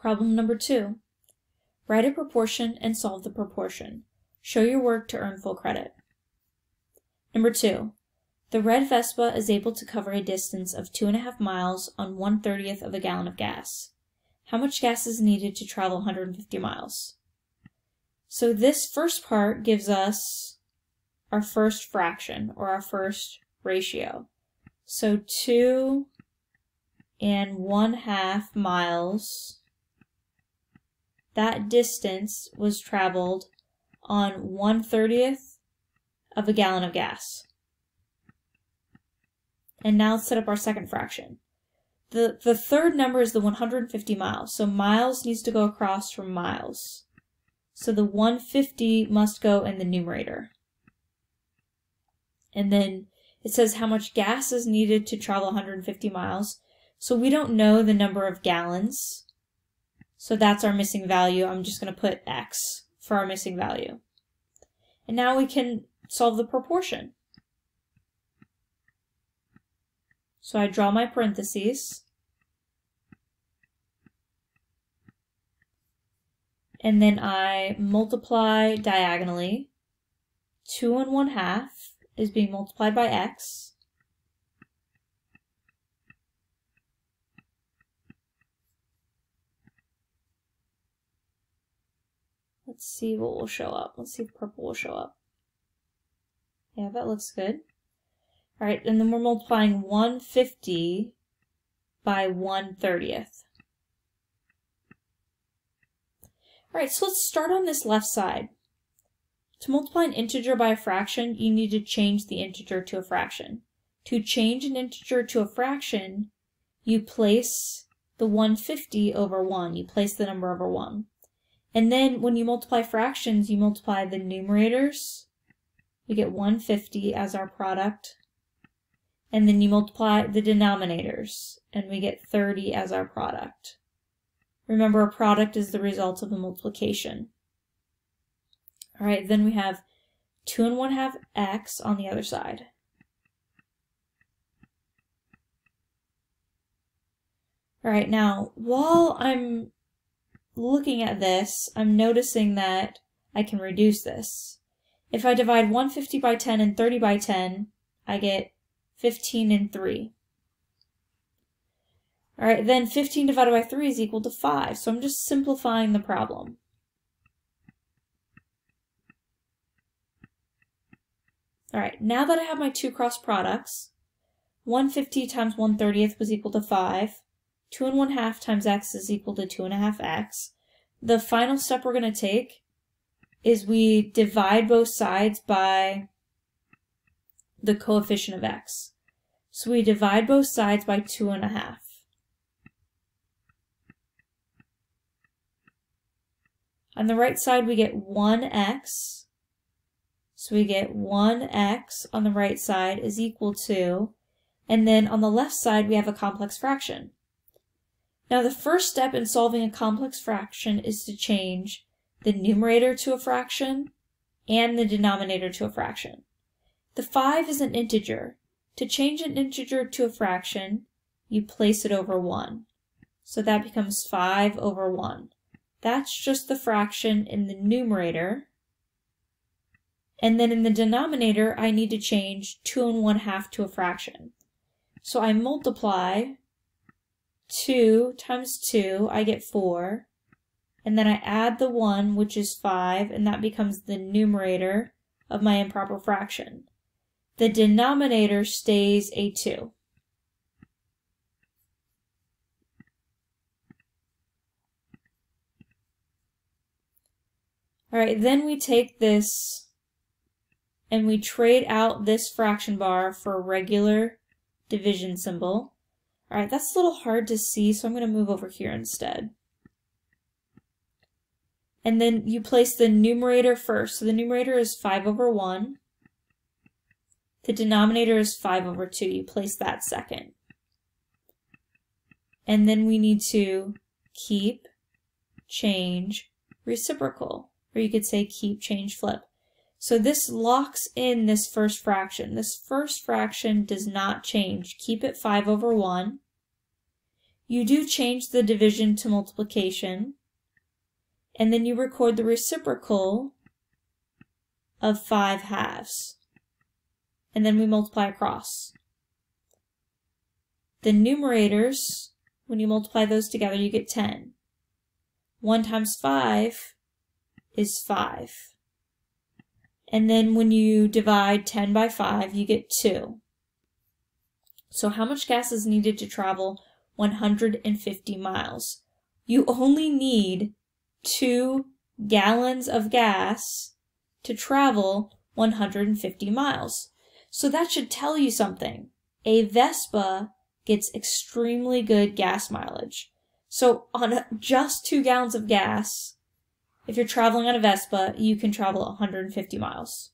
Problem number 2. Write a proportion and solve the proportion. Show your work to earn full credit. Number 2. The red Vespa is able to cover a distance of 2.5 miles on 1/30th of a gallon of gas. How much gas is needed to travel 150 miles? So this first part gives us our first fraction, or our first ratio. So 2.5 miles, that distance was traveled on 1/30th of a gallon of gas. And now let's set up our second fraction. The third number is the 150 miles, so miles needs to go across from miles. So the 150 must go in the numerator. And then it says how much gas is needed to travel 150 miles. So we don't know the number of gallons. So that's our missing value. I'm just going to put X for our missing value. And now we can solve the proportion. So I draw my parentheses. And then I multiply diagonally. 2.5 is being multiplied by X. Let's see what will show up. Let's see if purple will show up. Yeah, that looks good. All right, and then we're multiplying 150 by 1/30th. All right, so let's start on this left side. To multiply an integer by a fraction, you need to change the integer to a fraction. To change an integer to a fraction, you place the 150 over 1. You place the number over 1. And then when you multiply fractions, you multiply the numerators. We get 150 as our product. And then you multiply the denominators, and we get 30 as our product. Remember, a product is the result of a multiplication. All right, then we have 2.5 X on the other side. All right, now, while I'm looking at this, I'm noticing that I can reduce this. If I divide 150 by 10 and 30 by 10, I get 15 and 3. All right, then 15 divided by 3 is equal to 5, so I'm just simplifying the problem. All right, now that I have my two cross products, 150 times 1/30th was equal to 5. 2.5 times X is equal to 2.5 X. The final step we're going to take is we divide both sides by the coefficient of X. So we divide both sides by 2.5. On the right side, we get 1x. So we get 1x on the right side is equal to, and then on the left side, we have a complex fraction. Now, the first step in solving a complex fraction is to change the numerator to a fraction and the denominator to a fraction. The 5 is an integer. To change an integer to a fraction, you place it over 1. So that becomes 5 over 1. That's just the fraction in the numerator. And then in the denominator, I need to change 2.5 to a fraction. So I multiply 2 times 2, I get 4. And then I add the 1, which is 5, and that becomes the numerator of my improper fraction. The denominator stays a 2. All right, then we take this and we trade out this fraction bar for a regular division symbol. All right, that's a little hard to see, so I'm going to move over here instead. And then you place the numerator first. So the numerator is 5 over 1. The denominator is 5 over 2. You place that second. And then we need to keep, change, reciprocal. Or you could say keep, change, flip. So this locks in this first fraction. This first fraction does not change. Keep it 5 over 1. you do change the division to multiplication, and then you record the reciprocal of 5/2. And then we multiply across. The numerators, when you multiply those together, you get 10. 1 times 5 is 5. And then when you divide 10 by 5, you get 2. So how much gas is needed to travel 150 miles? You only need 2 gallons of gas to travel 150 miles. So that should tell you something. A Vespa gets extremely good gas mileage. So on just 2 gallons of gas, if you're traveling on a Vespa, you can travel 150 miles.